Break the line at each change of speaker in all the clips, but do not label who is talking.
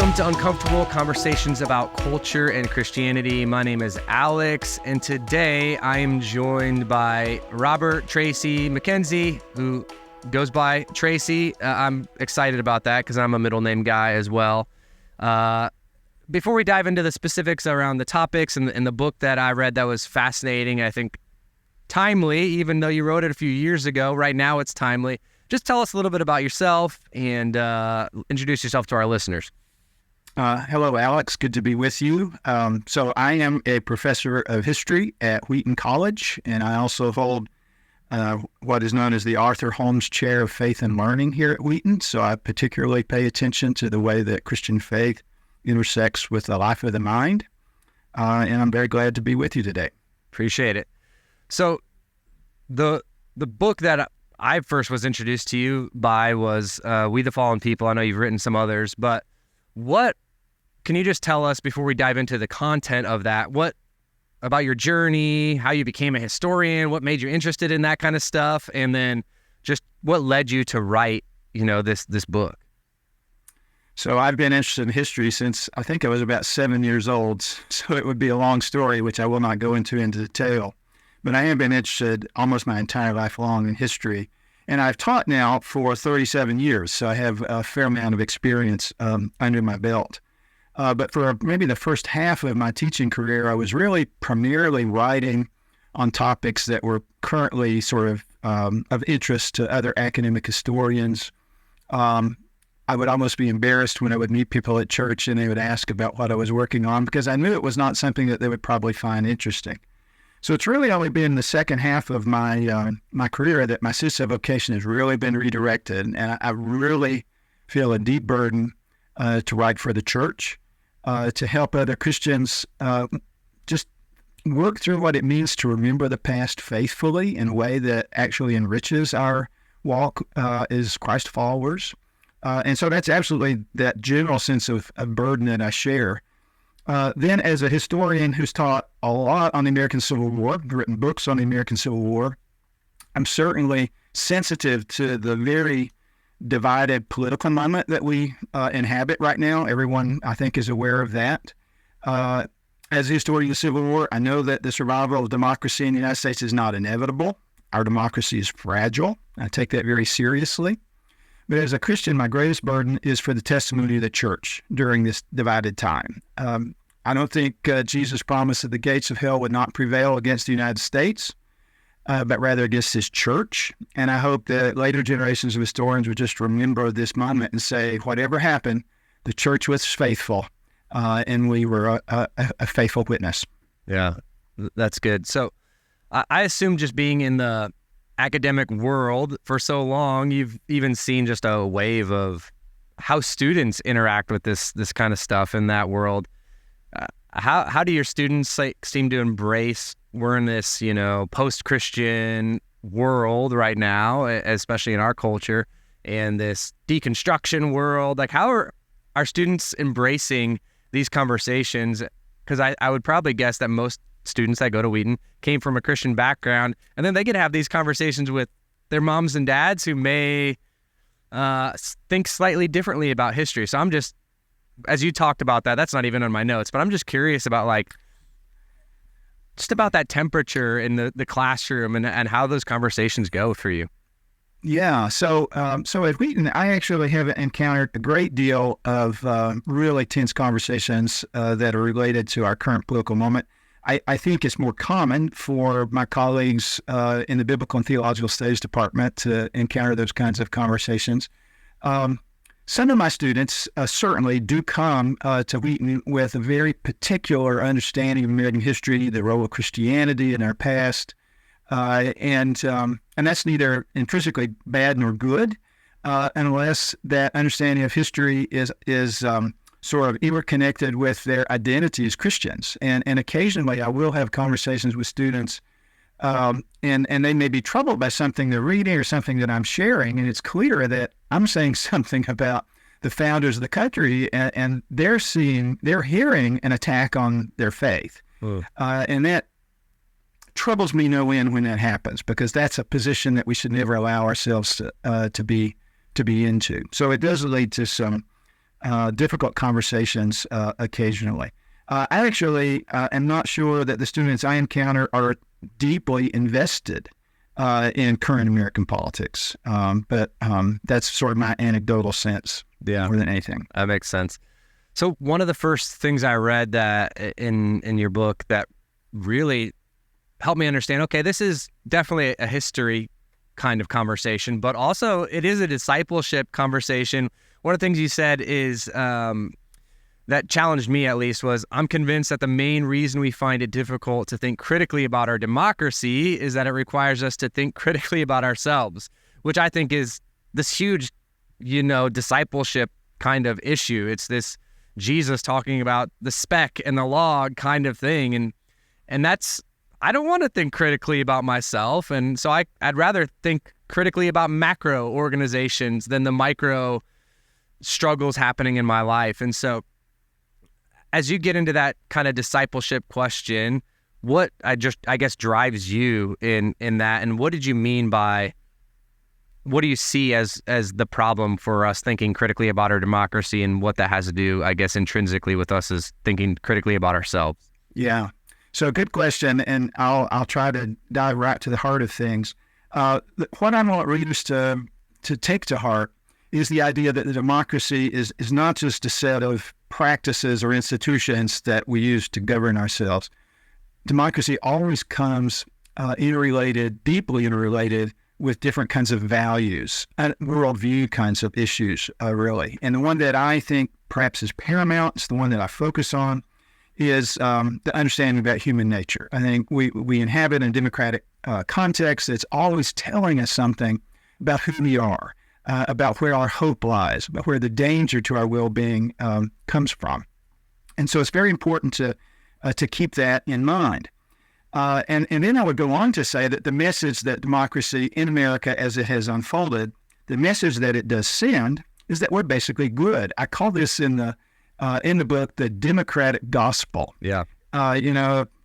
Welcome to Uncomfortable Conversations about Culture and Christianity. My name is Alex, and today I am joined by Robert Tracy McKenzie, who goes by Tracy. I'm excited about that because I'm a middle name guy as well. Before we dive into the specifics around the topics and the book that I read that was fascinating, I think timely, even though you wrote it a few years ago, right now it's timely. Just tell us a little bit about yourself and introduce yourself to our listeners.
Hello, Alex. Good to be with you. So I am a professor of history at Wheaton College, and I also hold what is known as the Arthur Holmes Chair of Faith and Learning here at Wheaton. So I particularly pay attention to the way that Christian faith intersects with the life of the mind, and I'm very glad to be with you today.
Appreciate it. So the book that I first was introduced to you by was We the Fallen People. I know you've written some others, but what can you just tell us before we dive into the content of that? What about your journey, how you became a historian, what made you interested in that kind of stuff, and then just what led you to write, this book?
So I've been interested in history since I think I was about 7 years old. So it would be a long story, which I will not go into detail. But I have been interested almost my entire life long in history. And I've taught now for 37 years, so I have a fair amount of experience under my belt. But for maybe the first half of my teaching career, I was really primarily writing on topics that were currently sort of interest to other academic historians. I would almost be embarrassed when I would meet people at church and they would ask about what I was working on because I knew it was not something that they would probably find interesting. So it's really only been the second half of my career that my CISA vocation has really been redirected, and I really feel a deep burden to write for the church, to help other Christians just work through what it means to remember the past faithfully in a way that actually enriches our walk as Christ followers. And so that's absolutely that general sense of burden that I share. Then as a historian who's taught a lot on the American Civil War, written books on the American Civil War, I'm certainly sensitive to the very divided political moment that we inhabit right now. Everyone, I think, is aware of that. As a historian of the Civil War, I know that the survival of democracy in the United States is not inevitable. Our democracy is fragile. I take that very seriously. But as a Christian, my greatest burden is for the testimony of the church during this divided time. I don't think Jesus promised that the gates of hell would not prevail against the United States, but rather against his church. And I hope that later generations of historians would just remember this moment and say, whatever happened, the church was faithful, and we were a faithful witness.
Yeah, that's good. So I assume just being in the academic world for so long, you've even seen just a wave of how students interact with this kind of stuff in that world. How do your students seem to embrace? We're in this, post-Christian world right now, especially in our culture, and this deconstruction world. Like, how are our students embracing these conversations? Because I would probably guess that most students that go to Wheaton came from a Christian background, and then they could have these conversations with their moms and dads who may think slightly differently about history. So I'm just, as you talked about that's not even on my notes, but I'm just curious about just about that temperature in the classroom and how those conversations go for you.
Yeah, so at Wheaton, I actually have encountered a great deal of really tense conversations that are related to our current political moment. I think it's more common for my colleagues in the Biblical and Theological Studies department to encounter those kinds of conversations. Some of my students certainly do come to Wheaton with a very particular understanding of American history, the role of Christianity in our past, and that's neither intrinsically bad nor good, unless that understanding of history is sort of interconnected with their identity as Christians. And occasionally I will have conversations with students, and they may be troubled by something they're reading or something that I'm sharing, and it's clear that I'm saying something about the founders of the country, and they're hearing an attack on their faith. And that troubles me no end when that happens, because that's a position that we should never allow ourselves to be into. So it does lead to some difficult conversations occasionally. I actually am not sure that the students I encounter are deeply invested in current American politics, but that's sort of my anecdotal sense more than anything.
That makes sense. So one of the first things I read that in your book that really helped me understand, okay, this is definitely a history kind of conversation, but also it is a discipleship conversation. One of the things you said is that challenged me, at least, was I'm convinced that the main reason we find it difficult to think critically about our democracy is that it requires us to think critically about ourselves, which I think is this huge, discipleship kind of issue. It's this Jesus talking about the speck and the log kind of thing. And that's, I don't want to think critically about myself. And so I'd rather think critically about macro organizations than the micro struggles happening in my life. And so as you get into that kind of discipleship question, what I guess drives you in that, and what did you mean by, what do you see as the problem for us thinking critically about our democracy, and what that has to do, I guess, intrinsically with us as thinking critically about ourselves?
Yeah. So good question, and I'll try to dive right to the heart of things. What I want readers to take to heart is the idea that the democracy is not just a set of practices or institutions that we use to govern ourselves. Democracy always comes deeply interrelated with different kinds of values and worldview kinds of issues, really. And the one that I think perhaps is paramount, it's the one that I focus on, is the understanding about human nature. I think we inhabit a democratic context that's always telling us something about who we are, about where our hope lies, about where the danger to our well-being comes from. And so it's very important to keep that in mind. And then I would go on to say that the message that democracy in America as it has unfolded, the message that it does send is that we're basically good. I call this in the book the democratic gospel.
Yeah.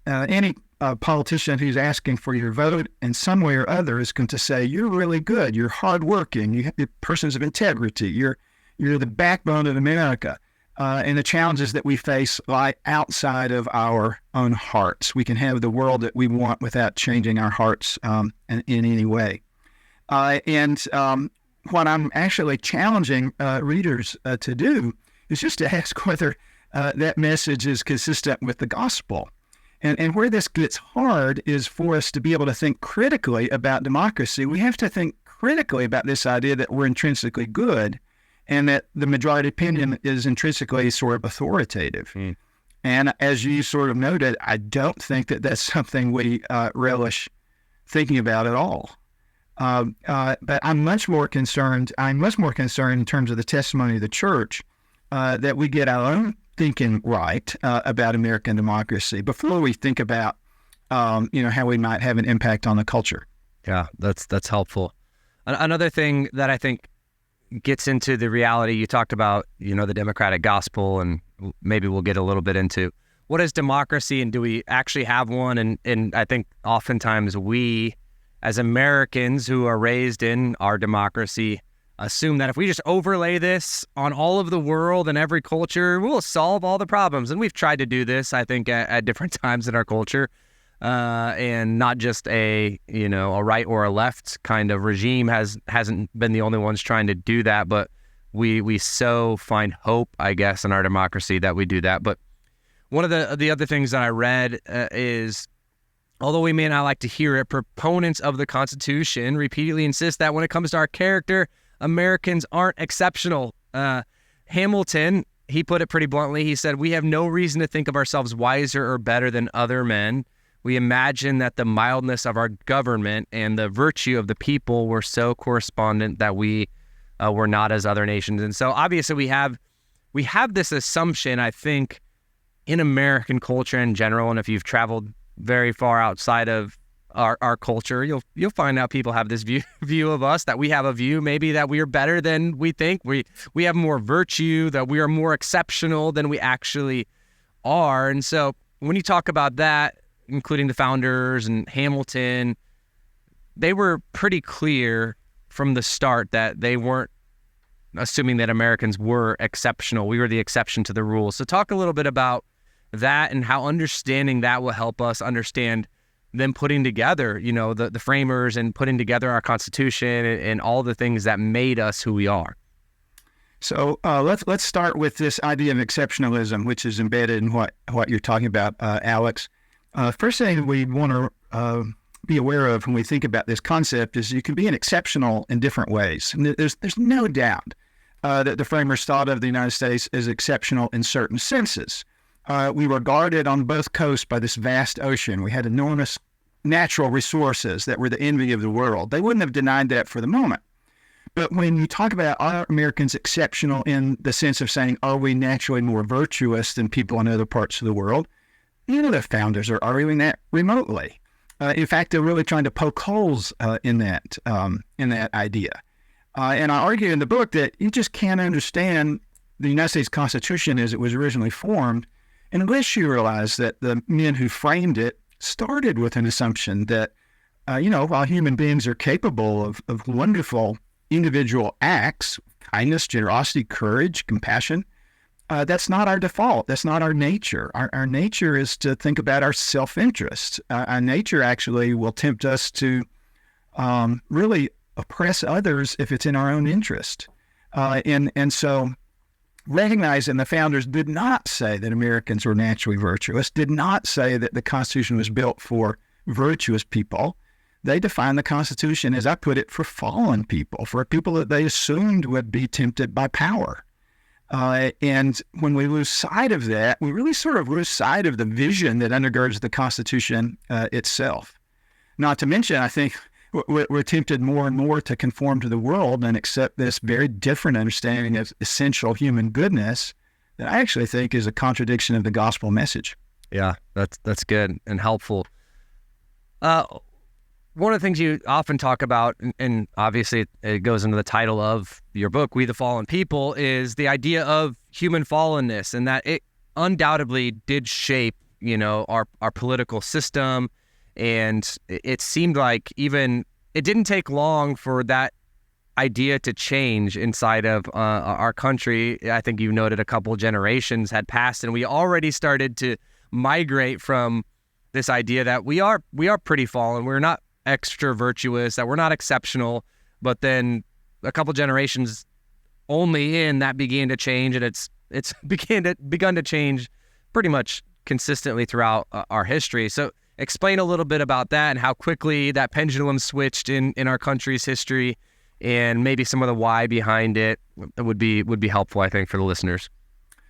Any politician who's asking for your vote in some way or other is going to say, you're really good, you're hardworking, you're persons of integrity, you're the backbone of America. And the challenges that we face lie outside of our own hearts. We can have the world that we want without changing our hearts in any way. And what I'm actually challenging readers to do is just to ask whether that message is consistent with the gospel. And where this gets hard is for us to be able to think critically about democracy. We have to think critically about this idea that we're intrinsically good, and that the majority opinion is intrinsically sort of authoritative. And as you sort of noted, I don't think that that's something we relish thinking about at all. But I'm much more concerned in terms of the testimony of the church that we get our own thinking right about American democracy before we think about how we might have an impact on the culture.
Yeah, that's helpful. Another thing that I think gets into the reality you talked about, the democratic gospel, and maybe we'll get a little bit into what is democracy and do we actually have one? And I think oftentimes we, as Americans who are raised in our democracy, assume that if we just overlay this on all of the world and every culture, we'll solve all the problems. And we've tried to do this, I think, at different times in our culture. And not just a right or a left kind of regime hasn't been the only ones trying to do that, but we so find hope, I guess, in our democracy that we do that. But one of the other things that I read is, although we may not like to hear it, proponents of the Constitution repeatedly insist that when it comes to our character, Americans aren't exceptional. Hamilton, he put it pretty bluntly. He said, "We have no reason to think of ourselves wiser or better than other men. We imagine that the mildness of our government and the virtue of the people were so correspondent that we were not as other nations." And so obviously we have this assumption, I think, in American culture in general, and if you've traveled very far outside of our culture, you'll find out people have this view of us, that we have a view maybe that we are better than we think. We have more virtue, that we are more exceptional than we actually are. And so when you talk about that, including the founders and assuming that Americans were exceptional. We were the exception to the rule. So talk a little bit about that and how understanding that will help us understand them putting together, the framers and putting together our Constitution and all the things that made us who we are.
So let's start with this idea of exceptionalism, which is embedded in what you're talking about, Alex. First thing we want to be aware of when we think about this concept is you can be an exceptional in different ways. And there's no doubt that the framers thought of the United States as exceptional in certain senses. We were guarded on both coasts by this vast ocean. We had enormous natural resources that were the envy of the world. They wouldn't have denied that for the moment. But when you talk about are Americans exceptional in the sense of saying, are we naturally more virtuous than people in other parts of the world? The founders are arguing that remotely. In fact, they're really trying to poke holes in that idea. And I argue in the book that you just can't understand the United States Constitution as it was originally formed unless you realize that the men who framed it started with an assumption that, while human beings are capable of wonderful individual acts, kindness, generosity, courage, compassion, that's not our default. That's not our nature. Our nature is to think about our self-interest. Our nature actually will tempt us to really oppress others if it's in our own interest. And so recognizing the founders did not say that Americans were naturally virtuous, did not say that the Constitution was built for virtuous people. They defined the Constitution, as I put it, for fallen people, for people that they assumed would be tempted by power. And when we lose sight of that, we really sort of lose sight of the vision that undergirds the Constitution itself. Not to mention, I think we're tempted more and more to conform to the world and accept this very different understanding of essential human goodness that I actually think is a contradiction of the gospel message.
Yeah, that's good and helpful. One of the things you often talk about, and obviously it goes into the title of your book, We the Fallen People, is the idea of human fallenness, and that it undoubtedly did shape, our political system. And it seemed like even it didn't take long for that idea to change inside of our country. I think you noted a couple of generations had passed, and we already started to migrate from this idea that we are pretty fallen. We're not extra virtuous, that we're not exceptional. But then a couple generations only in, that began to change, and it's begun to change pretty much consistently throughout our history. So explain a little bit about that and how quickly that pendulum switched in our country's history, and maybe some of the why behind it would be helpful, I think, for the listeners.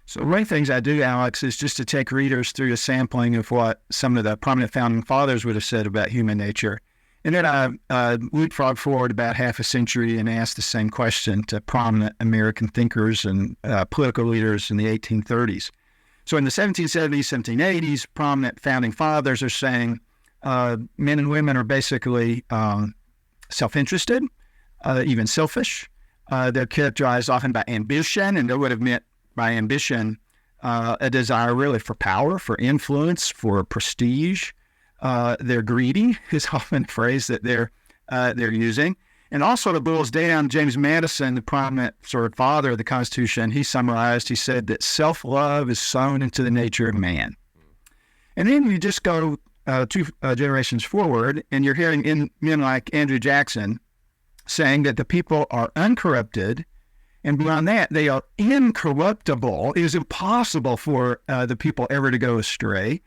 So one of the things I do, Alex, is just to take readers through a sampling of what some of the prominent founding fathers would have said about human nature. And then I leapfrog forward about half a century and ask the same question to prominent American thinkers and political leaders in the 1830s. So in the 1770s, 1780s, prominent founding fathers are saying men and women are basically self-interested, even selfish. They're characterized often by ambition, and they would have meant by ambition a desire really for power, for influence, for prestige. They're greedy is often a phrase that they're using. And also it boils down, James Madison, the prominent sort of father of the Constitution, he said that self-love is sown into the nature of man. And then you just go two generations forward, and you're hearing men like Andrew Jackson saying that the people are uncorrupted, and beyond that, they are incorruptible. It is impossible for the people ever to go astray.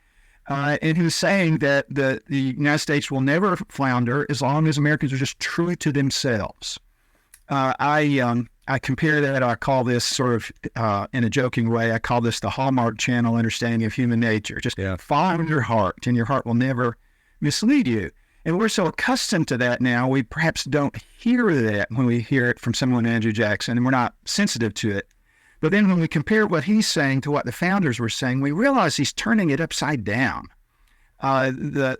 And who's saying that the United States will never flounder as long as Americans are just true to themselves. I compare that, I call this sort of, in a joking way, I call this the Hallmark Channel understanding of human nature. Just follow your heart, and your heart will never mislead you. And we're so accustomed to that now, we perhaps don't hear that when we hear it from someone like Andrew Jackson, and we're not sensitive to it. But then when we compare what he's saying to what the founders were saying, we realize he's turning it upside down. I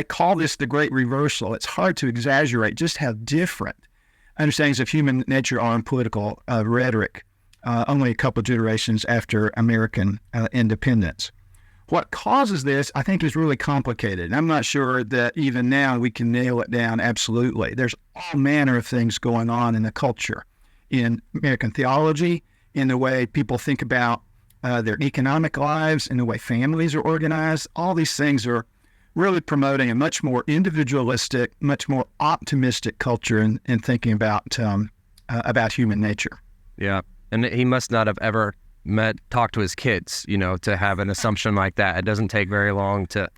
call this the great reversal. It's hard to exaggerate just how different understandings of human nature are in political rhetoric only a couple of generations after American independence. What causes this, I think, is really complicated. And I'm not sure that even now we can nail it down absolutely. There's all manner of things going on in the culture. in American theology, in the way people think about their economic lives, in the way families are organized. All these things are really promoting a much more individualistic, much more optimistic culture in thinking about human nature.
Yeah. And he must not have ever talked to his kids, to have an assumption like that. It doesn't take very long to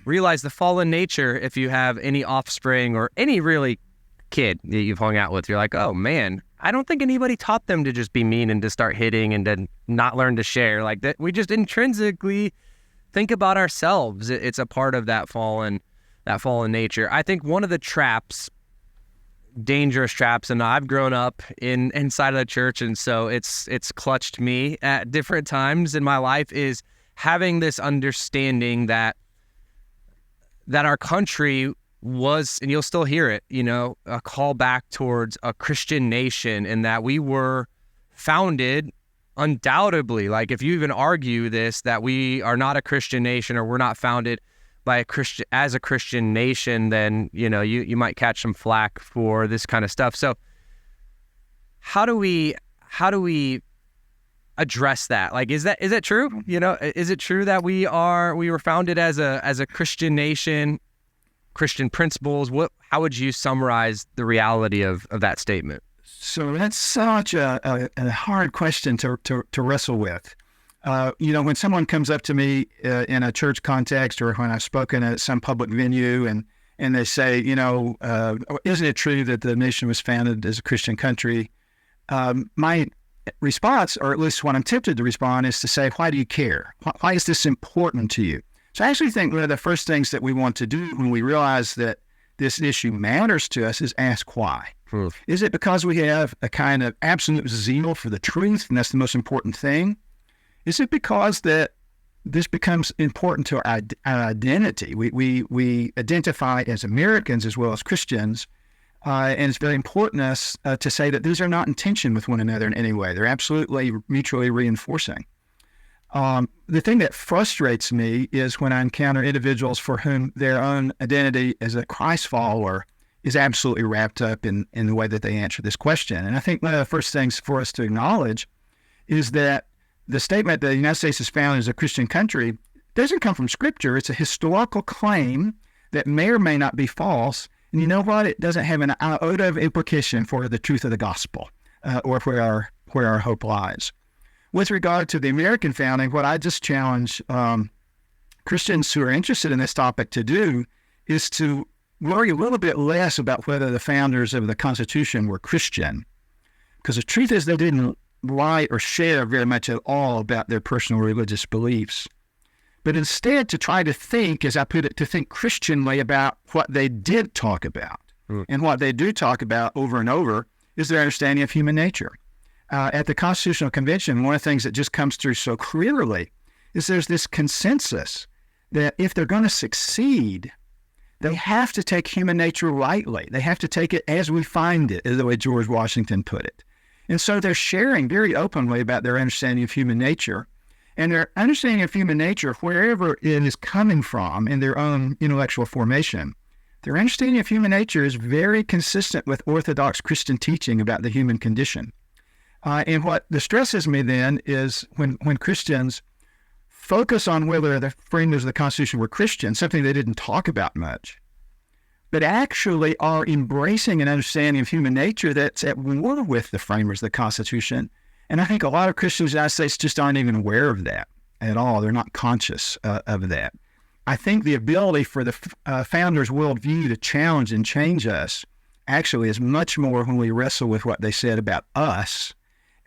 realize the fallen nature. If you have any offspring or any really kid that you've hung out with, you're like, oh man, I don't think anybody taught them to just be mean and to start hitting and to not learn to share like that. We just intrinsically think about ourselves. It's a part of that fallen nature. I think one of the dangerous traps, and I've grown up inside of the church, and so it's clutched me at different times in my life, is having this understanding that our country was, and you'll still hear it, a call back towards a Christian nation, and that we were founded undoubtedly, like if you even argue this, that we are not a Christian nation or we're not founded by a Christian nation, then you might catch some flack for this kind of stuff. So how do we address that? Like, is that true? Is it true that we were founded as a Christian nation, Christian principles? How would you summarize the reality of that statement?
So that's such a hard question to wrestle with. When someone comes up to me in a church context, or when I've spoken at some public venue, and they say, isn't it true that the nation was founded as a Christian country? My response, or at least what I'm tempted to respond, is to say, why do you care? Why is this important to you? So I actually think one of the first things that we want to do when we realize that this issue matters to us is ask why. Is it because we have a kind of absolute zeal for the truth, and that's the most important thing? Is it because that this becomes important to our identity? We identify as Americans as well as Christians, and it's very important to say that these are not in tension with one another in any way. They're absolutely mutually reinforcing. The thing that frustrates me is when I encounter individuals for whom their own identity as a Christ follower is absolutely wrapped up in the way that they answer this question. And I think one of the first things for us to acknowledge is that the statement that the United States is founded as a Christian country doesn't come from Scripture. It's a historical claim that may or may not be false. And you know what? It doesn't have an iota of implication for the truth of the gospel or where our hope lies. With regard to the American founding, what I just challenge Christians who are interested in this topic to do is to worry a little bit less about whether the founders of the Constitution were Christian, because the truth is they didn't write or share very much at all about their personal religious beliefs, but instead to try to think, as I put it, to think Christianly about what they did talk about. And what they do talk about over and over is their understanding of human nature. At the Constitutional Convention, one of the things that just comes through so clearly is there's this consensus that if they're going to succeed, they have to take human nature rightly. They have to take it as we find it, is the way George Washington put it. And so they're sharing very openly about their understanding of human nature, and their understanding of human nature, wherever it is coming from in their own intellectual formation, their understanding of human nature is very consistent with Orthodox Christian teaching about the human condition. And what distresses me then is when Christians focus on whether the framers of the Constitution were Christian, something they didn't talk about much, but actually are embracing an understanding of human nature that's at war with the framers of the Constitution. And I think a lot of Christians in the United States just aren't even aware of that at all. They're not conscious of that. I think the ability for the founders' worldview to challenge and change us actually is much more when we wrestle with what they said about us,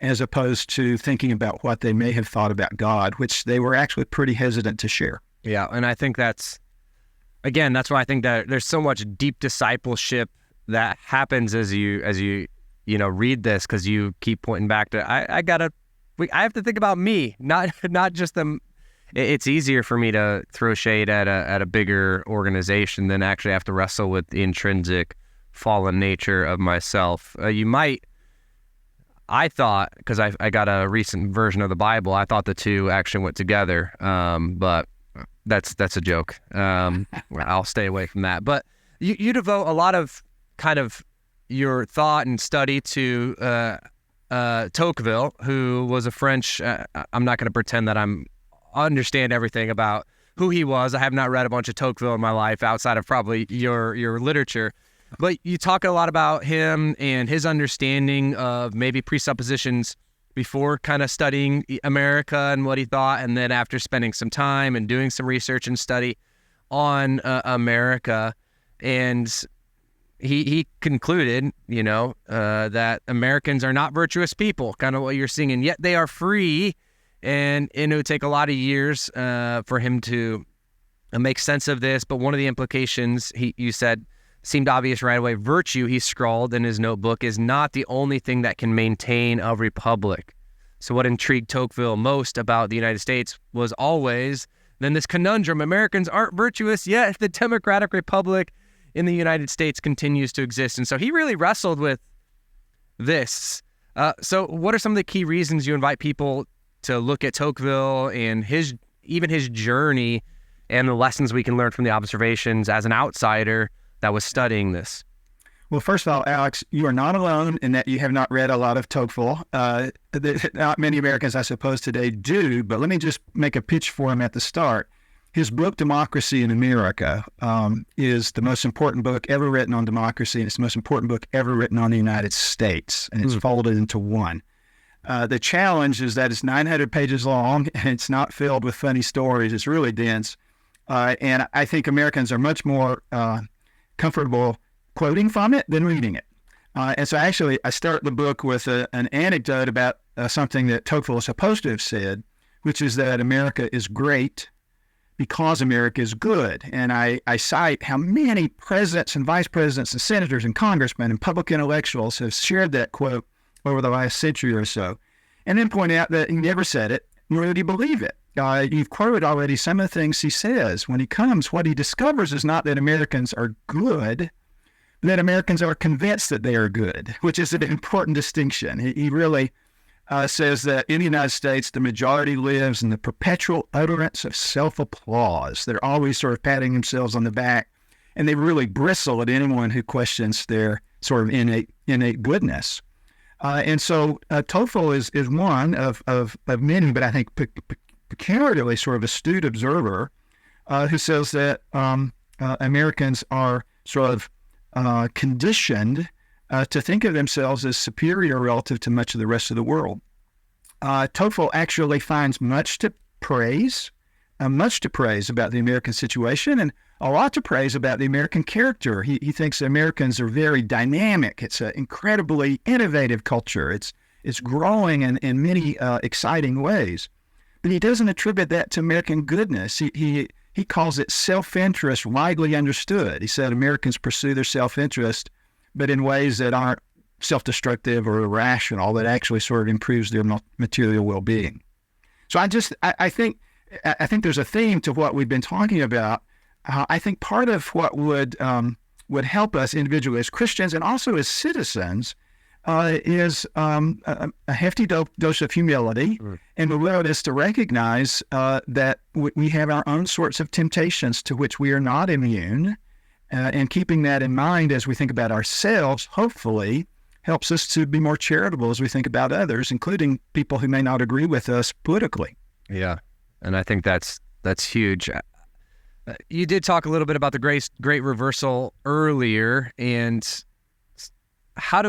as opposed to thinking about what they may have thought about God, which they were actually pretty hesitant to share.
Yeah, and I think that's why I think that there's so much deep discipleship that happens as you read this, because you keep pointing back to I have to think about me, not just them. It's easier for me to throw shade at a bigger organization than actually have to wrestle with the intrinsic fallen nature of myself. I thought, because I got a recent version of the Bible, I thought the two actually went together, but that's a joke. I'll stay away from that. But you devote a lot of kind of your thought and study to Tocqueville, who was a French. I'm not going to pretend that I understand everything about who he was. I have not read a bunch of Tocqueville in my life outside of probably your literature. But you talk a lot about him and his understanding of maybe presuppositions before kind of studying America and what he thought, and then after spending some time and doing some research and study on America. And he concluded, that Americans are not virtuous people, kind of what you're seeing, and yet they are free. And it would take a lot of years for him to make sense of this. But one of the implications, you said, seemed obvious right away. Virtue, he scrawled in his notebook, is not the only thing that can maintain a republic. So what intrigued Tocqueville most about the United States was always then this conundrum: Americans aren't virtuous, yet the democratic republic in the United States continues to exist. And so he really wrestled with this. So what are some of the key reasons you invite people to look at Tocqueville and his journey and the lessons we can learn from the observations as an outsider that was studying this?
Well, first of all, Alex, you are not alone in that you have not read a lot of Tocqueville. Not many Americans, I suppose, today do, but let me just make a pitch for him at the start. His book, Democracy in America, is the most important book ever written on democracy, and it's the most important book ever written on the United States, and it's folded into one. The challenge is that it's 900 pages long, and it's not filled with funny stories. It's really dense. And I think Americans are much more comfortable quoting from it than reading it. And so actually, I start the book with an anecdote about something that Tocqueville is supposed to have said, which is that America is great because America is good. And I cite how many presidents and vice presidents and senators and congressmen and public intellectuals have shared that quote over the last century or so, and then point out that he never said it, nor did he believe it. You've quoted already some of the things he says. When he comes, what he discovers is not that Americans are good, but that Americans are convinced that they are good, which is an important distinction. He really says that in the United States, the majority lives in the perpetual utterance of self-applause. They're always sort of patting themselves on the back, and they really bristle at anyone who questions their sort of innate goodness. And so Tocqueville is one of many, but I think peculiarly sort of astute observer who says that Americans are sort of conditioned to think of themselves as superior relative to much of the rest of the world. Tocqueville actually finds much to praise about the American situation, and a lot to praise about the American character. He thinks Americans are very dynamic. It's an incredibly innovative culture. It's growing in many exciting ways. But he doesn't attribute that to American goodness. He calls it self-interest widely understood. He said Americans pursue their self-interest, but in ways that aren't self-destructive or irrational, that actually sort of improves their material well-being. So I think there's a theme to what we've been talking about. I think part of what would help us individually as Christians and also as citizens is a hefty dose of humility and the willingness to recognize that we have our own sorts of temptations to which we are not immune. And keeping that in mind as we think about ourselves, hopefully, helps us to be more charitable as we think about others, including people who may not agree with us politically.
Yeah, and I think that's huge. You did talk a little bit about the great reversal earlier, and how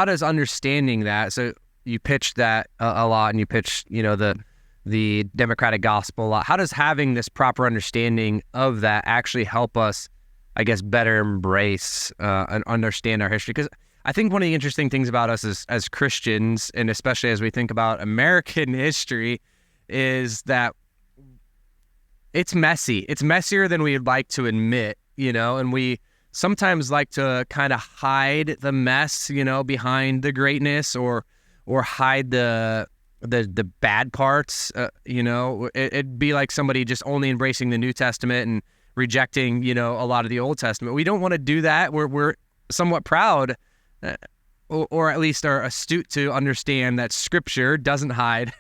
does understanding that? So you pitched that a lot, and you pitched the democratic gospel a lot. How does having this proper understanding of that actually help us, I guess, better embrace and understand our history? Because I think one of the interesting things about us as Christians, and especially as we think about American history, is that it's messy. It's messier than we'd like to admit, and we sometimes like to kind of hide the mess, behind the greatness or hide the bad parts. It'd be like somebody just only embracing the New Testament and rejecting, a lot of the Old Testament. We don't want to do that. We're somewhat proud, or at least are astute to understand that Scripture doesn't hide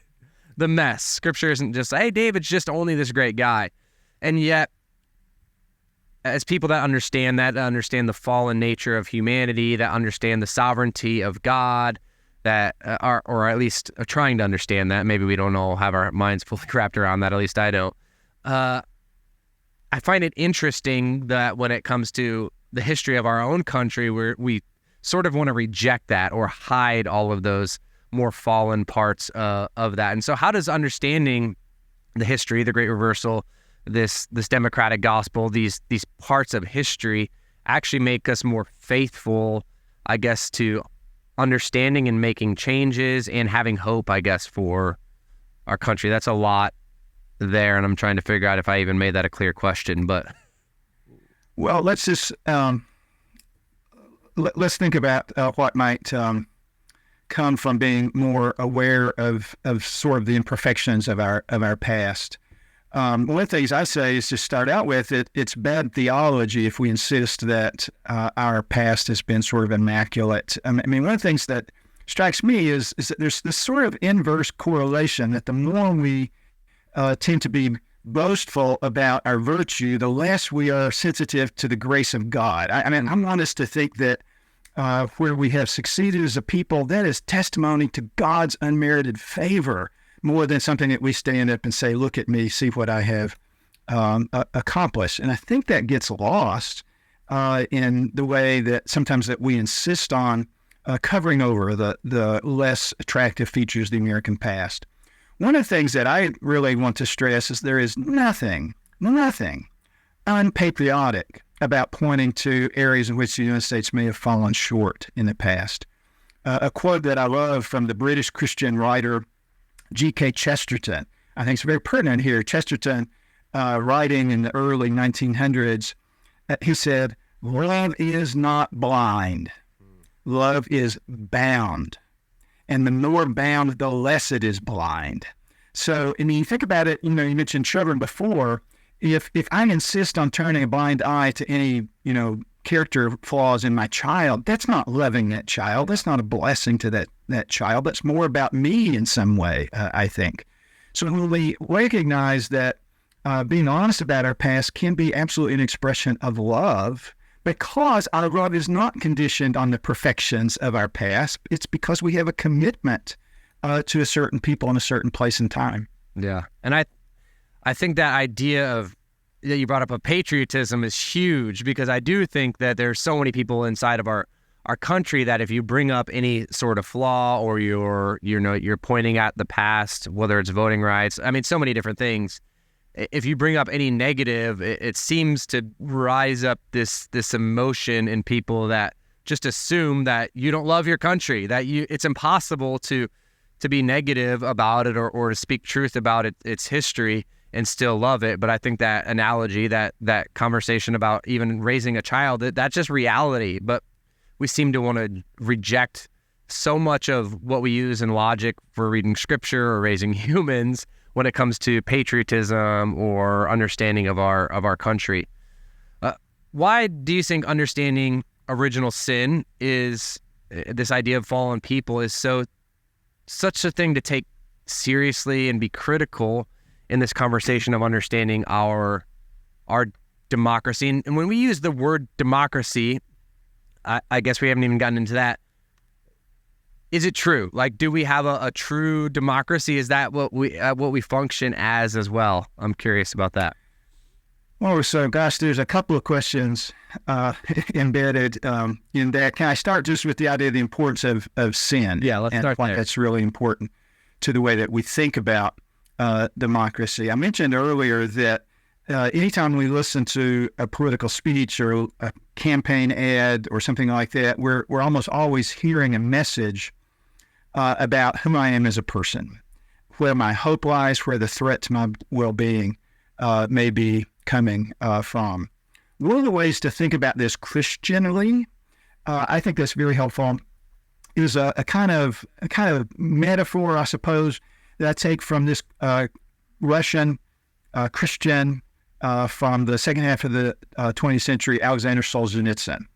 the mess. Scripture isn't just, hey, David's just only this great guy. And yet, as people that understand the fallen nature of humanity, that understand the sovereignty of God, that are, or at least are trying to understand that. Maybe we don't all have our minds fully wrapped around that. At least I don't. I find it interesting that when it comes to the history of our own country, where we sort of want to reject that or hide all of those more fallen parts of that. And so how does understanding the history, the Great Reversal, this democratic gospel, these parts of history actually make us more faithful, I guess, to understanding and making changes and having hope, I guess, for our country? That's a lot there, and I'm trying to figure out if I even made that a clear question. But
well, let's just let's think about what might come from being more aware of sort of the imperfections of our past. One of the things I say is to start out with it's bad theology if we insist that our past has been sort of immaculate. I mean, one of the things that strikes me is that there's this sort of inverse correlation that the more we tend to be boastful about our virtue, the less we are sensitive to the grace of God. I mean, I'm honest to think that where we have succeeded as a people, that is testimony to God's unmerited favor, more than something that we stand up and say, look at me, see what I have accomplished. And I think that gets lost in the way that sometimes that we insist on covering over the less attractive features of the American past. One of the things that I really want to stress is there is nothing unpatriotic about pointing to areas in which the United States may have fallen short in the past. A quote that I love from the British Christian writer G.K. Chesterton, I think it's very pertinent here. Chesterton, writing in the early 1900s, he said, "Love is not blind. Love is bound. And the more bound, the less it is blind." So, I mean, you think about it, you mentioned children before. If I insist on turning a blind eye to any, character flaws in my child, that's not loving that child. That's not a blessing to that child. That's more about me in some way, I think. So when we recognize that being honest about our past can be absolutely an expression of love, because our love is not conditioned on the perfections of our past. It's because we have a commitment to a certain people in a certain place and time.
Yeah. And I think that idea that you brought up of patriotism is huge, because I do think that there's so many people inside of our country that if you bring up any sort of flaw or you're pointing at the past, whether it's voting rights, I mean, so many different things. If you bring up any negative, it seems to rise up this emotion in people that just assume that you don't love your country, that it's impossible to be negative about it or to speak truth about its history and still love it. But I think that analogy, that conversation about even raising a child, that's just reality. But we seem to want to reject so much of what we use in logic for reading scripture or raising humans when it comes to patriotism or understanding of our country. Why do you think understanding original sin is this idea of fallen people is such a thing to take seriously and be critical in this conversation of understanding our democracy? And when we use the word democracy, I guess we haven't even gotten into that. Is it true? Like, do we have a true democracy? Is that what we function as well? I'm curious about that.
Well, so gosh, there's a couple of questions embedded in that. Can I start just with the idea of the importance of sin?
Yeah, let's start there.
That's really important to the way that we think about democracy. I mentioned earlier that anytime we listen to a political speech or a campaign ad or something like that, we're almost always hearing a message about who I am as a person, where my hope lies, where the threat to my well-being may be coming from. One of the ways to think about this Christianly, I think that's very helpful, is a kind of metaphor, I suppose, that I take from this Russian Christian from the second half of the 20th century, Alexander Solzhenitsyn.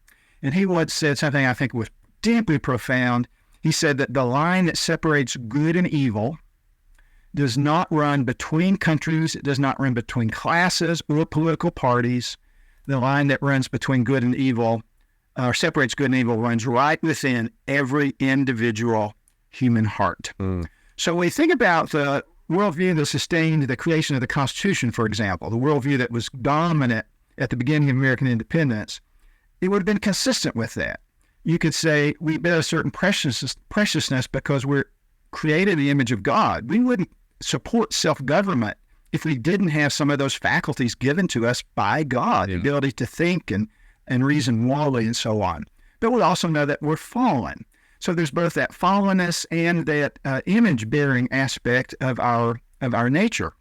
And he once said something I think was deeply profound. He said that the line that separates good and evil does not run between countries, it does not run between classes or political parties. The line that runs between good and evil, or separates good and evil, runs right within every individual human heart. So when we think about the worldview that sustained the creation of the Constitution, for example, the worldview that was dominant at the beginning of American independence, it would have been consistent with that. You could say we bear a certain preciousness because we're created in the image of God. We wouldn't support self-government if we didn't have some of those faculties given to us by God, the ability to think and reason morally and so on. But we also know that we're fallen. So there's both that fallenness and that image-bearing aspect of our nature.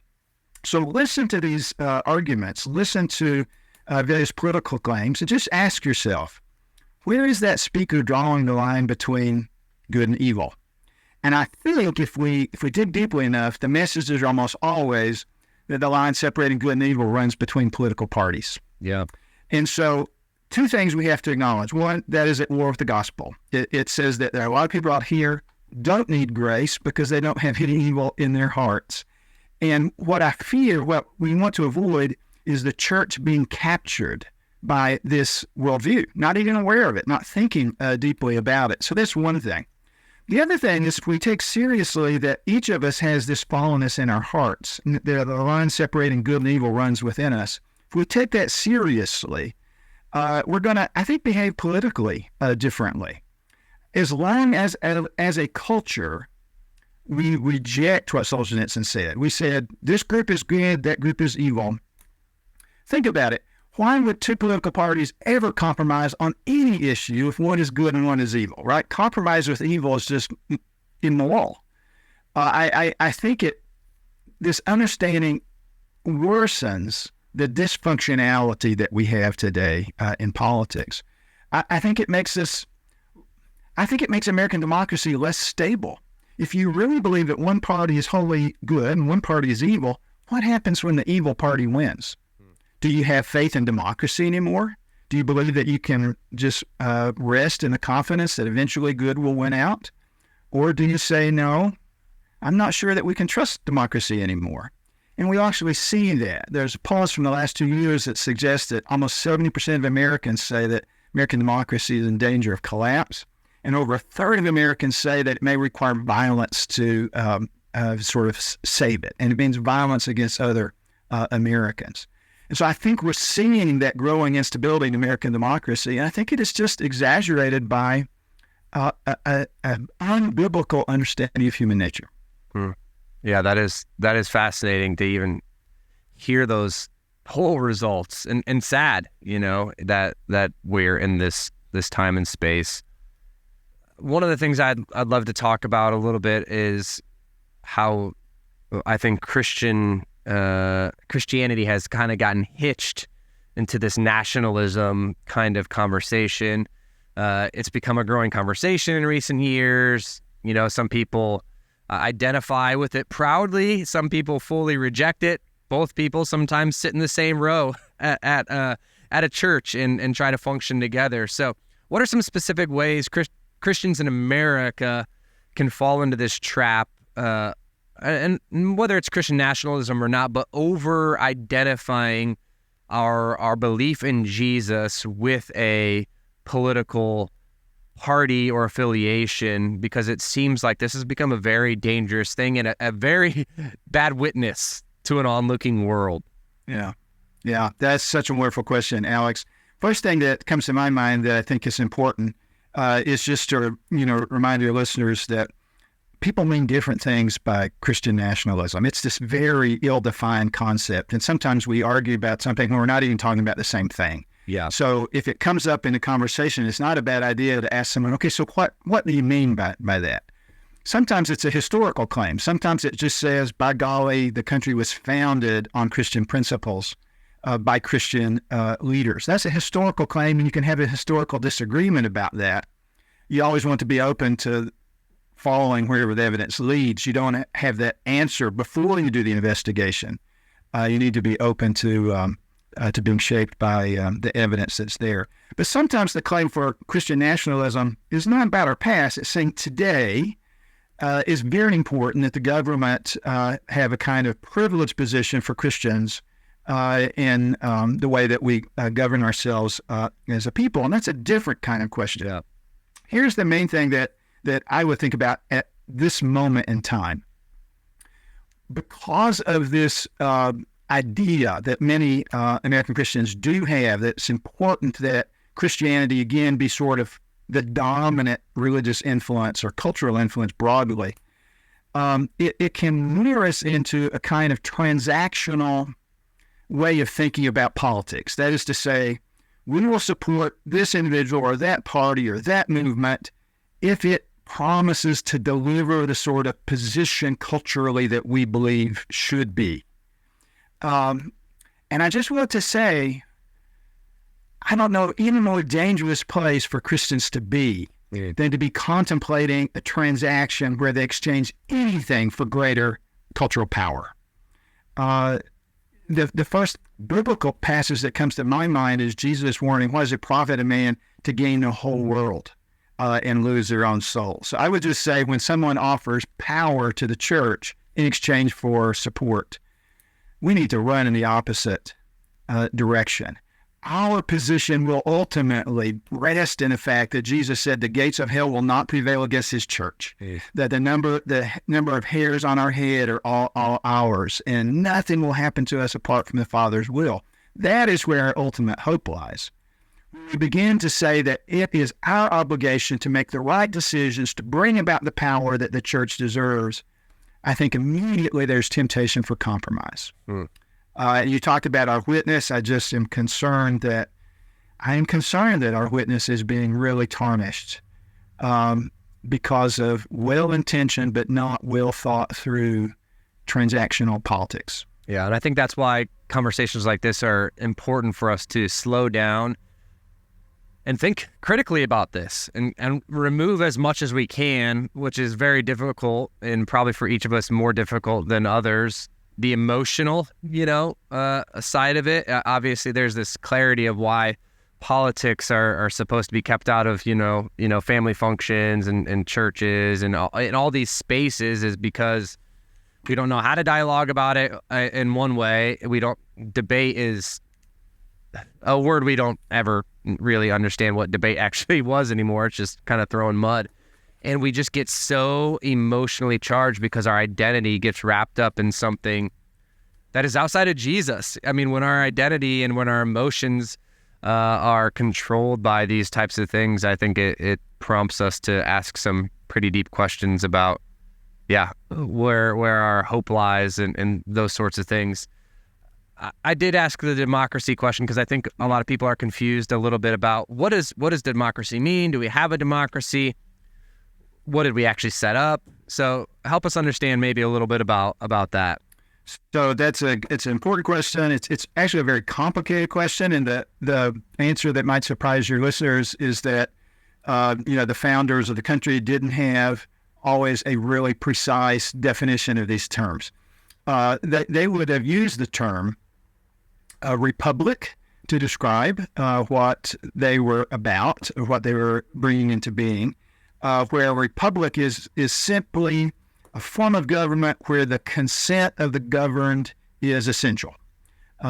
So listen to these arguments, listen to various political claims, and just ask yourself, where is that speaker drawing the line between good and evil? And I think if we dig deeply enough, the message is almost always that the line separating good and evil runs between political parties.
Yeah.
And so two things we have to acknowledge. One, that is at war with the gospel. It says that there are a lot of people out here don't need grace because they don't have any evil in their hearts. And what I fear, what we want to avoid, is the church being captured by this worldview, not even aware of it, not thinking deeply about it. So that's one thing. The other thing is if we take seriously that each of us has this fallenness in our hearts, the line separating good and evil runs within us. If we take that seriously, we're going to, I think, behave politically differently. As long as a culture, we reject what Solzhenitsyn said. We said, this group is good, that group is evil. Think about it. Why would two political parties ever compromise on any issue if one is good and one is evil, right? Compromise with evil is just immoral. I think this understanding worsens the dysfunctionality that we have today in politics. I think it makes American democracy less stable. If you really believe that one party is wholly good and one party is evil, what happens when the evil party wins? Do you have faith in democracy anymore? Do you believe that you can just rest in the confidence that eventually good will win out? Or do you say, no, I'm not sure that we can trust democracy anymore? And we actually see that. There's polls from the last 2 years that suggest that almost 70% of Americans say that American democracy is in danger of collapse. And over a third of Americans say that it may require violence to sort of save it. And it means violence against other Americans. And so I think we're seeing that growing instability in American democracy, and I think it is just exaggerated by an unbiblical understanding of human nature.
Yeah, that is fascinating to even hear those poll results, and sad, that we're in this time and space. One of the things I'd love to talk about a little bit is how I think Christianity has kind of gotten hitched into this nationalism kind of conversation. It's become a growing conversation in recent years. Some people identify with it proudly. Some people fully reject it. Both people sometimes sit in the same row at a church and try to function together. So what are some specific ways Christians in America can fall into this trap, and whether it's Christian nationalism or not, but over-identifying our belief in Jesus with a political party or affiliation, because it seems like this has become a very dangerous thing and a very bad witness to an onlooking world?
Yeah, that's such a wonderful question, Alex. First thing that comes to my mind that I think is important is just to remind your listeners that people mean different things by Christian nationalism. It's this very ill-defined concept, and sometimes we argue about something when we're not even talking about the same thing.
Yeah.
So if it comes up in a conversation, it's not a bad idea to ask someone, okay, so what do you mean by that? Sometimes it's a historical claim. Sometimes it just says, by golly, the country was founded on Christian principles by Christian leaders. That's a historical claim, and you can have a historical disagreement about that. You always want to be open to following wherever the evidence leads. You don't have that answer before you do the investigation. You need to be open to being shaped by the evidence that's there. But sometimes the claim for Christian nationalism is not about our past. It's saying today is very important that the government have a kind of privileged position for Christians in the way that we govern ourselves as a people. And that's a different kind of question.
Yeah.
Here's the main thing that I would think about this moment in time. Because of this idea that many American Christians do have, that it's important that Christianity, again, be sort of the dominant religious influence or cultural influence broadly, it can lure us into a kind of transactional way of thinking about politics. That is to say, we will support this individual or that party or that movement if it promises to deliver the sort of position culturally that we believe should be. And I just want to say, I don't know any more dangerous place for Christians to be than to be contemplating a transaction where they exchange anything for greater cultural power. The first biblical passage that comes to my mind is Jesus warning, what does it profit a man to gain the whole world and lose their own soul? So I would just say when someone offers power to the church in exchange for support, we need to run in the opposite direction. Our position will ultimately rest in the fact that Jesus said the gates of hell will not prevail against his church, that the number of hairs on our head are all ours, and nothing will happen to us apart from the Father's will. That is where our ultimate hope lies. We begin to say that it is our obligation to make the right decisions to bring about the power that the church deserves. I think immediately there's temptation for compromise. You talked about our witness. I just am concerned that our witness is being really tarnished because of well-intentioned but not well thought through transactional politics.
Yeah, and I think that's why conversations like this are important for us to slow down and think critically about this and remove as much as we can, which is very difficult and probably for each of us more difficult than others. The emotional, side of it. Obviously, there's this clarity of why politics are supposed to be kept out of, family functions and churches and all these spaces is because we don't know how to dialogue about it in one way. Debate is a word we don't ever really understand what debate actually was anymore. It's just kind of throwing mud. And we just get so emotionally charged because our identity gets wrapped up in something that is outside of Jesus. I mean, when our identity and when our emotions are controlled by these types of things, I think it prompts us to ask some pretty deep questions about, where our hope lies and those sorts of things. I did ask the democracy question because I think a lot of people are confused a little bit about what does democracy mean? Do we have a democracy? What did we actually set up? So help us understand maybe a little bit about that.
So it's an important question. It's actually a very complicated question, and the answer that might surprise your listeners is that the founders of the country didn't have always a really precise definition of these terms. They would have used the term republic to describe what they were about, or what they were bringing into being. Where a republic is simply a form of government where the consent of the governed is essential.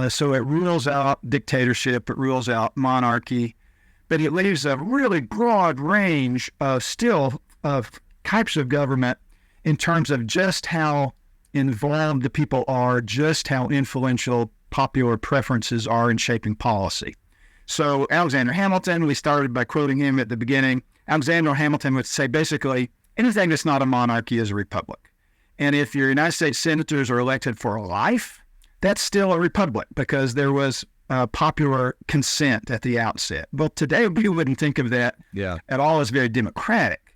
So it rules out dictatorship, it rules out monarchy, but it leaves a really broad range of types of government in terms of just how involved the people are, just how influential popular preferences are in shaping policy. So Alexander Hamilton, we started by quoting him at the beginning. Alexander Hamilton would say basically anything that's not a monarchy is a republic. And if your United States senators are elected for life, that's still a republic because there was popular consent at the outset. Well, today we wouldn't think of that at all as very democratic.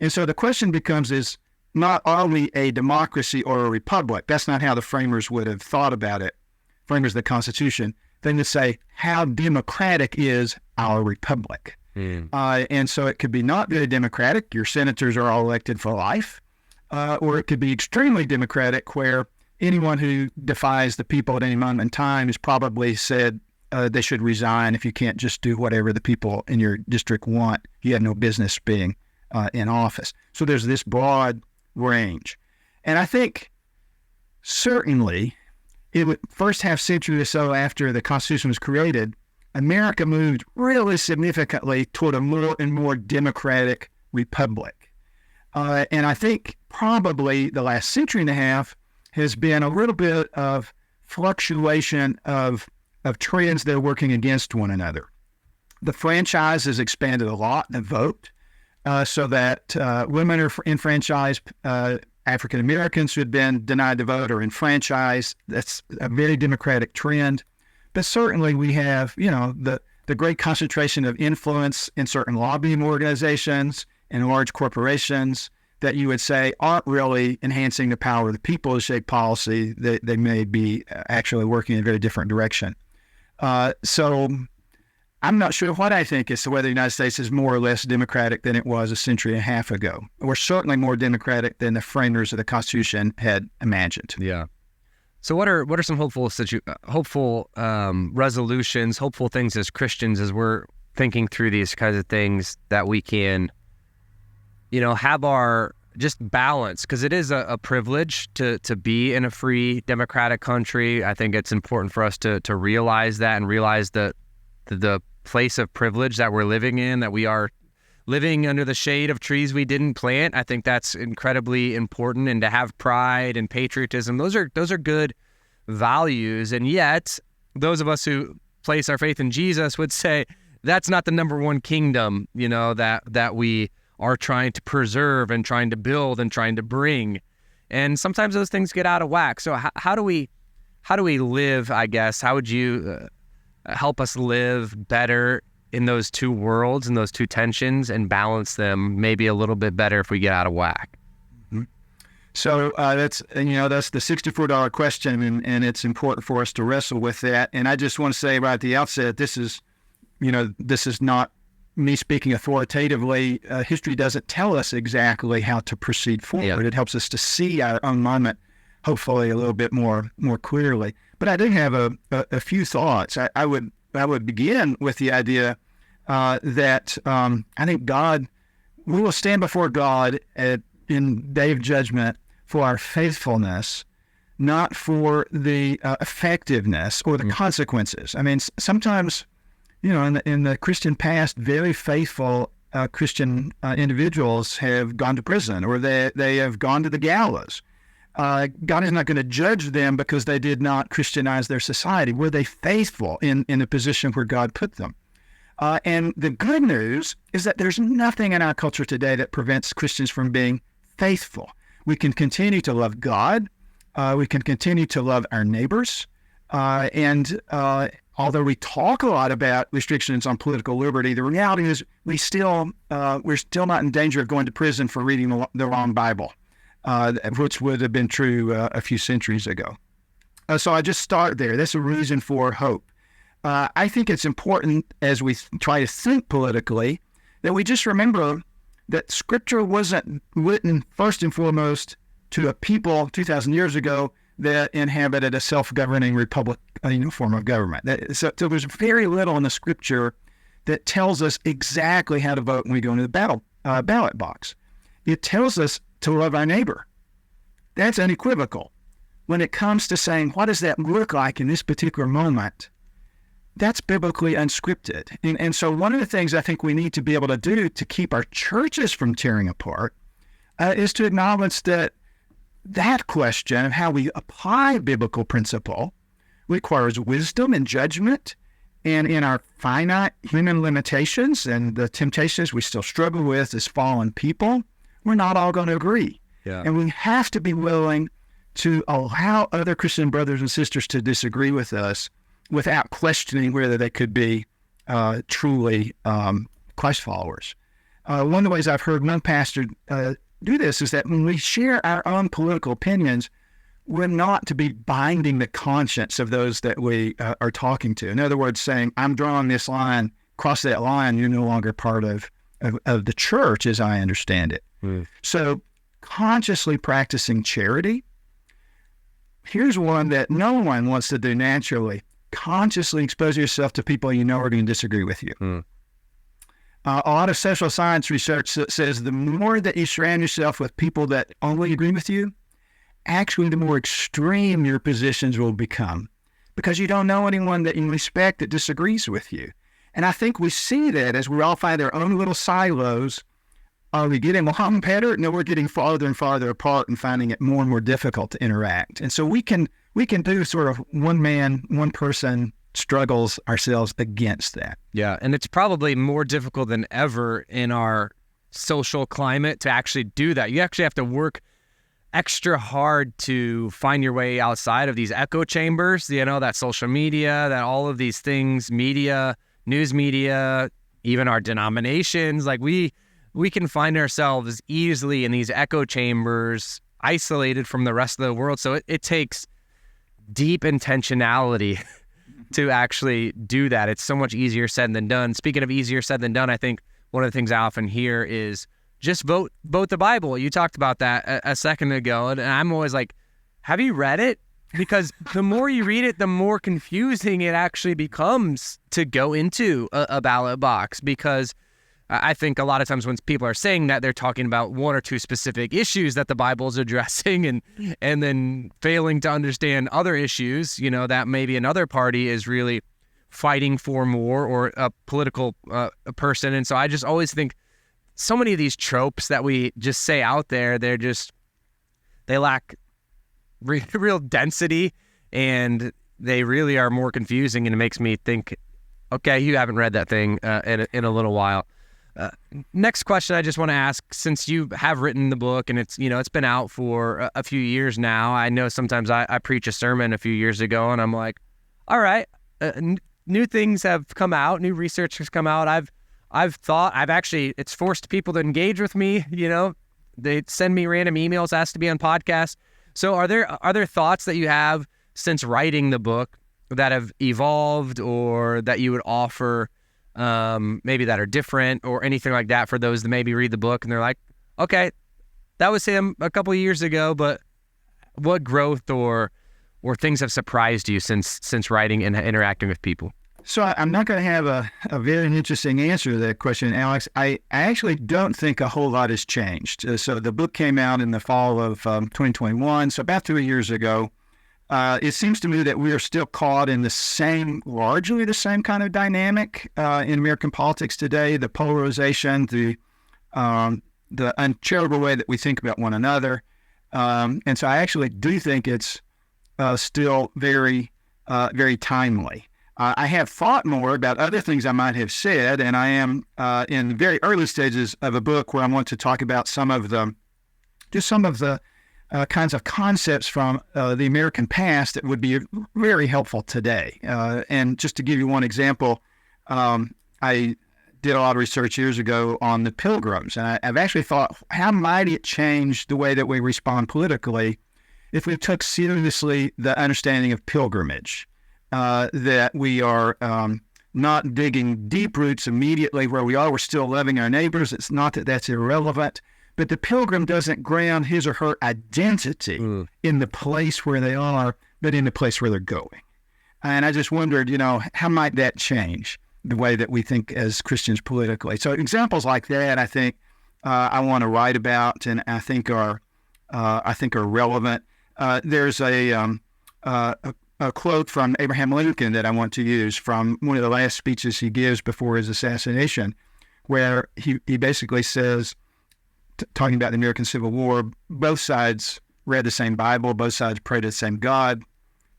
And so the question becomes is not are we a democracy or a republic? That's not how the framers would have thought about it, framers of the Constitution. Then to say how democratic is our republic? And so it could be not very democratic. Your senators are all elected for life. Or it could be extremely democratic where anyone who defies the people at any moment in time is probably said they should resign if you can't just do whatever the people in your district want. You have no business being in office. So there's this broad range. And I think certainly it would first half century or so after the Constitution was created, America moved really significantly toward a more and more democratic republic. And I think probably the last century and a half has been a little bit of fluctuation of trends that are working against one another. The franchise has expanded a lot in the vote, so that women are enfranchised, African Americans who had been denied the vote are enfranchised. That's a very democratic trend. But certainly we have, the great concentration of influence in certain lobbying organizations and large corporations that you would say aren't really enhancing the power of the people to shape policy. They may be actually working in a very different direction. So I'm not sure what I think as to whether the United States is more or less democratic than it was a century and a half ago. We're certainly more democratic than the framers of the Constitution had imagined.
Yeah. So what are some hopeful resolutions, hopeful things as Christians as we're thinking through these kinds of things that we can, have our just balance, because it is a privilege to be in a free democratic country. I think it's important for us to realize that and realize that the place of privilege that we're living in, that we are living under the shade of trees we didn't plant. I think that's incredibly important, and to have pride and patriotism, those are good values. And yet, those of us who place our faith in Jesus would say that's not the number one kingdom, that we are trying to preserve and trying to build and trying to bring. And sometimes those things get out of whack. So how do we live, I guess? How would you help us live better in those two worlds and those two tensions and balance them maybe a little bit better if we get out of whack?
Mm-hmm. So that's the $64 question, and it's important for us to wrestle with that. And I just want to say right at the outset, this is not me speaking authoritatively. History doesn't tell us exactly how to proceed forward. Yeah. It helps us to see our own moment, hopefully a little bit more clearly. But I do have a few thoughts. I would begin with the idea that I think we will stand before God in day of judgment for our faithfulness, not for the effectiveness or the consequences. I mean, sometimes, in the Christian past, very faithful Christian individuals have gone to prison, or they have gone to the gallows. God is not going to judge them because they did not Christianize their society. Were they faithful in the position where God put them? And the good news is that there's nothing in our culture today that prevents Christians from being faithful. We can continue to love God. We can continue to love our neighbors. And although we talk a lot about restrictions on political liberty, the reality is we're still not in danger of going to prison for reading the wrong Bible, which would have been true a few centuries ago. So I just start there. That's a reason for hope. I think it's important as we try to think politically that we just remember that Scripture wasn't written first and foremost to a people 2,000 years ago that inhabited a self-governing republic, form of government. So there's very little in the Scripture that tells us exactly how to vote when we go into the ballot box. It tells us to love our neighbor. That's unequivocal. When it comes to saying, what does that look like in this particular moment, that's biblically unscripted. And so one of the things I think we need to be able to do to keep our churches from tearing apart is to acknowledge that question of how we apply biblical principle requires wisdom and judgment. And in our finite human limitations and the temptations we still struggle with as fallen people, we're not all going to agree. Yeah. And we have to be willing to allow other Christian brothers and sisters to disagree with us without questioning whether they could be truly Christ followers. One of the ways I've heard one pastor do this is that when we share our own political opinions, we're not to be binding the conscience of those that we are talking to. In other words, saying, I'm drawing this line, cross that line, you're no longer part of the church as I understand it. Mm. So consciously practicing charity, here's one that no one wants to do naturally. Consciously expose yourself to people you know are going to disagree with you. Mm. A lot of social science research says the more that you surround yourself with people that only agree with you, actually the more extreme your positions will become, because you don't know anyone that you respect that disagrees with you. And I think we see that as we all find our own little silos, Are we getting along better? No, we're getting farther and farther apart and finding it more and more difficult to interact. And so we can do sort of one person struggles ourselves against that.
Yeah, and it's probably more difficult than ever in our social climate to actually do that. You actually have to work extra hard to find your way outside of these echo chambers, that social media, that all of these things, media, news media, even our denominations, like we can find ourselves easily in these echo chambers, isolated from the rest of the world. So it takes deep intentionality to actually do that. It's so much easier said than done. Speaking of easier said than done, I think one of the things I often hear is just vote the Bible. You talked about that a second ago, and I'm always like, have you read it? Because the more you read it, the more confusing it actually becomes to go into a ballot box, because I think a lot of times when people are saying that, they're talking about one or two specific issues that the Bible is addressing, and then failing to understand other issues, that maybe another party is really fighting for more, or a political person. And so I just always think so many of these tropes that we just say out there, they lack real density, and they really are more confusing, and it makes me think, okay, you haven't read that thing in a little while. Next question I just want to ask, since you have written the book and it's been out for a few years now. I know sometimes I preach a sermon a few years ago and I'm like, all right, new things have come out, new research has come out. It's forced people to engage with me. They send me random emails, ask to be on podcasts. So are there thoughts that you have since writing the book that have evolved, or that you would offer, maybe that are different, or anything like that, for those that maybe read the book and they're like, okay, that was him a couple of years ago, but what growth or things have surprised you since writing and interacting with people?
So I'm not going to have a very interesting answer to that question, Alex. I actually don't think a whole lot has changed. So the book came out in the fall of 2021, so about 3 years ago. It seems to me that we are still caught in largely the same kind of dynamic in American politics today, the polarization, the uncharitable way that we think about one another. And so I actually do think it's still very, very timely. I have thought more about other things I might have said, and I am in the very early stages of a book where I want to talk about some of the kinds of concepts from the American past that would be very helpful today. And just to give you one example, I did a lot of research years ago on the Pilgrims, and I've actually thought, how might it change the way that we respond politically if we took seriously the understanding of pilgrimage, that we are not digging deep roots immediately where we are. We're still loving our neighbors. It's not that that's irrelevant. But the pilgrim doesn't ground his or her identity in the place where they are, but in the place where they're going. And I just wondered, how might that change the way that we think as Christians politically? So examples like that, I think I want to write about, and I think are relevant. There's a quote from Abraham Lincoln that I want to use from one of the last speeches he gives before his assassination, where he basically says, talking about the American Civil War, both sides read the same Bible, both sides prayed to the same God.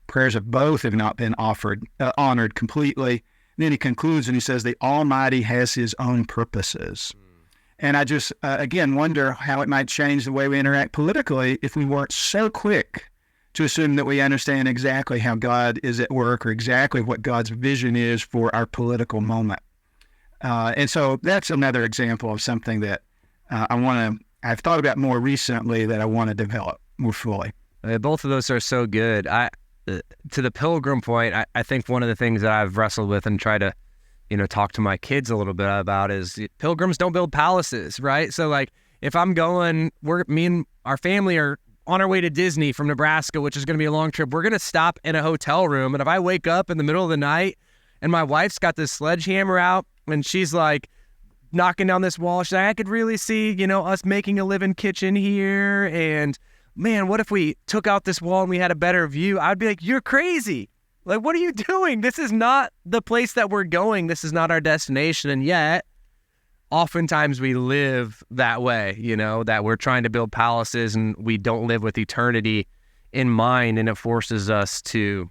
Prayers of both have not been honored completely. And then he concludes and he says, the Almighty has his own purposes. And I just, again, wonder how it might change the way we interact politically if we weren't so quick to assume that we understand exactly how God is at work, or exactly what God's vision is for our political moment. And so that's another example of something that I've thought about more recently that I want to develop more fully.
Both of those are so good. To the pilgrim point, I think one of the things that I've wrestled with and try to, talk to my kids a little bit about is pilgrims don't build palaces, right? So like if I'm going, me and our family are on our way to Disney from Nebraska, which is going to be a long trip, we're going to stop in a hotel room. And if I wake up in the middle of the night and my wife's got this sledgehammer out and she's like knocking down this wall, she's like, I could really see, us making a living kitchen here. And man, what if we took out this wall and we had a better view? I'd be like, you're crazy. Like, what are you doing? This is not the place that we're going. This is not our destination. And yet oftentimes we live that way, that we're trying to build palaces and we don't live with eternity in mind, and it forces us to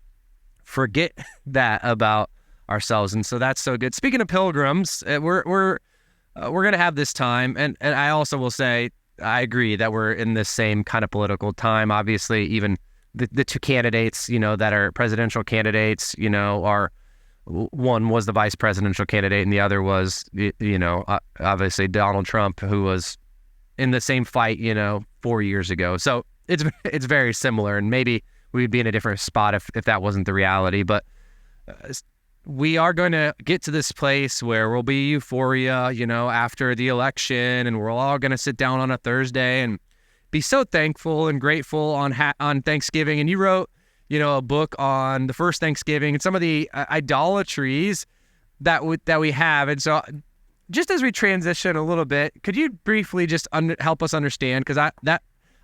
forget that about ourselves. And so that's so good. Speaking of pilgrims, we're going to have this time, and I also will say I agree that we're in this same kind of political time. Obviously, even the two candidates, that are presidential candidates, are, one was the vice presidential candidate and the other was, obviously Donald Trump, who was in the same fight, 4 years ago. So it's very similar, and maybe we'd be in a different spot if that wasn't the reality. But we are going to get to this place where we'll be euphoria, after the election, and we're all going to sit down on a Thursday and be so thankful and grateful on Thanksgiving. And you wrote, a book on the first Thanksgiving and some of the idolatries that we have. And so just as we transition a little bit, could you briefly just help us understand? Because I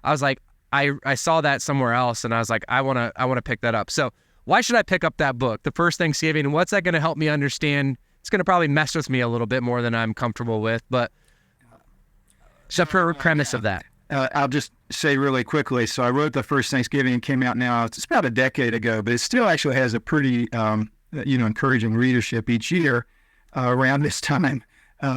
was like, I saw that somewhere else, and I was like, I want to pick that up. So why should I pick up that book, The First Thanksgiving? What's that going to help me understand? It's going to probably mess with me a little bit more than I'm comfortable with, but it's a premise of that.
I'll just say really quickly. So I wrote The First Thanksgiving. It came out now. It's about a decade ago, but it still actually has a pretty, encouraging readership each year around this time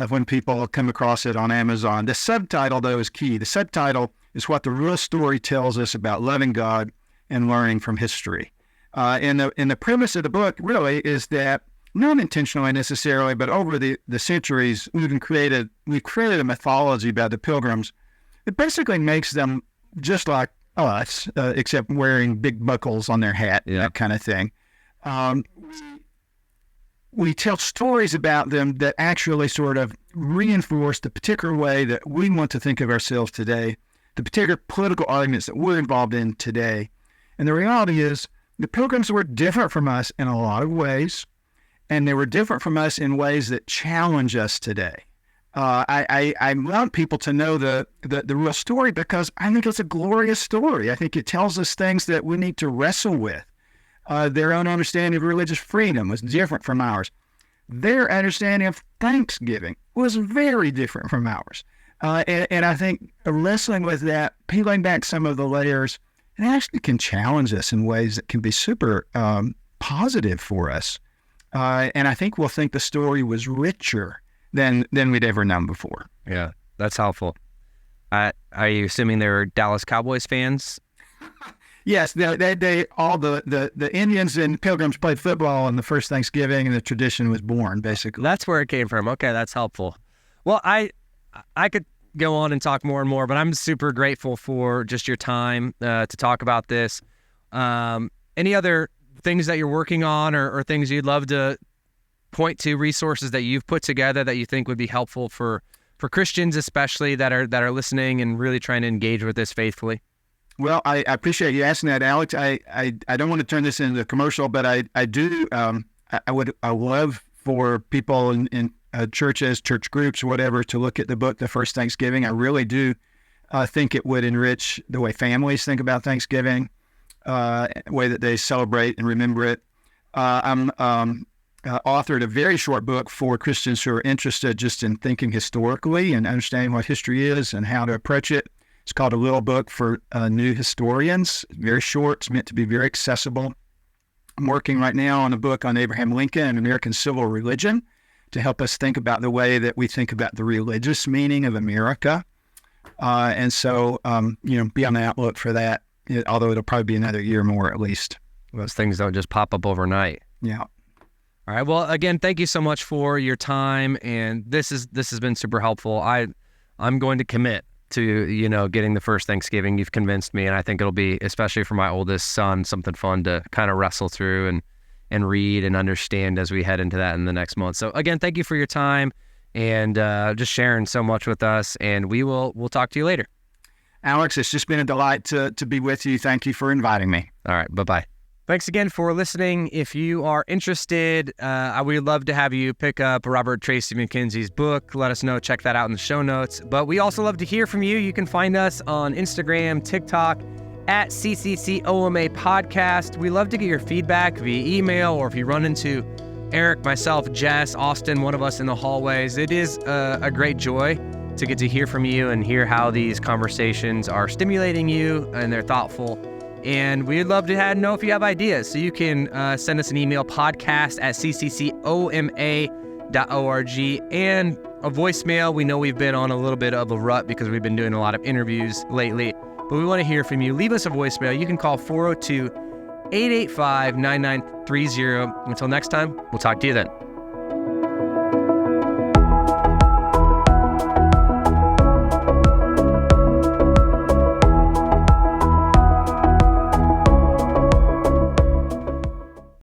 when people come across it on Amazon. The subtitle, though, is key. The subtitle is what the real story tells us about loving God and learning from history. And the premise of the book really is that, not intentionally necessarily, but over the centuries, we've created a mythology about the Pilgrims. It basically makes them just like us, except wearing big buckles on their hat, that kind of thing. We tell stories about them that actually sort of reinforce the particular way that we want to think of ourselves today, the particular political arguments that we're involved in today. And the reality is, the Pilgrims were different from us in a lot of ways, and they were different from us in ways that challenge us today. I want people to know the real story because I think it's a glorious story. I think it tells us things that we need to wrestle with. Their own understanding of religious freedom was different from ours. Their understanding of Thanksgiving was very different from ours. And I think wrestling with that, peeling back some of the layers, it actually can challenge us in ways that can be super positive for us. And I think we'll think the story was richer than we'd ever known before.
Yeah, that's helpful. Are you assuming they're Dallas Cowboys fans?
Yes, they all the Indians and Pilgrims played football on the first Thanksgiving, and the tradition was born, basically.
That's where it came from. Okay, that's helpful. Well, I could go on and talk more and more, but I'm super grateful for just your time to talk about this. Any other things that you're working on or things you'd love to point to, resources that you've put together that you think would be helpful for Christians, especially that are listening and really trying to engage with this faithfully?
Well, I appreciate you asking that, Alex. I don't want to turn this into a commercial, but I do. I would love for people in churches, church groups, whatever, to look at the book, The First Thanksgiving. I really do think it would enrich the way families think about Thanksgiving, way that they celebrate and remember it. I'm authored a very short book for Christians who are interested just in thinking historically and understanding what history is and how to approach it. It's called A Little Book for New Historians. Very short. It's meant to be very accessible. I'm working right now on a book on Abraham Lincoln and American civil religion to help us think about the way that we think about the religious meaning of America. And so, be on the outlook for that, although it'll probably be another year more at least.
Those things don't just pop up overnight.
Yeah.
All right. Well, again, thank you so much for your time, and this has been super helpful. I'm going to commit to getting the first Thanksgiving. You've convinced me, and I think it'll be, especially for my oldest son, something fun to kind of wrestle through and read and understand as we head into that in the next month. So again, thank you for your time and just sharing so much with us. And we'll talk to you later.
Alex, it's just been a delight to be with you. Thank you for inviting me.
All right. Bye-bye. Thanks again for listening. If you are interested, I would love to have you pick up Robert Tracy McKenzie's book. Let us know. Check that out in the show notes. But we also love to hear from you. You can find us on Instagram, TikTok, at CCCOMA Podcast. We love to get your feedback via email, or if you run into Eric, myself, Jess, Austin, one of us in the hallways. It is a great joy to get to hear from you and hear how these conversations are stimulating you and they're thoughtful. And we'd love to know if you have ideas. So you can send us an email, podcast@cccoma.org, and a voicemail. We know we've been on a little bit of a rut because we've been doing a lot of interviews lately, but we want to hear from you. Leave us a voicemail. You can call 402-885-9930. Until next time, we'll talk to you then.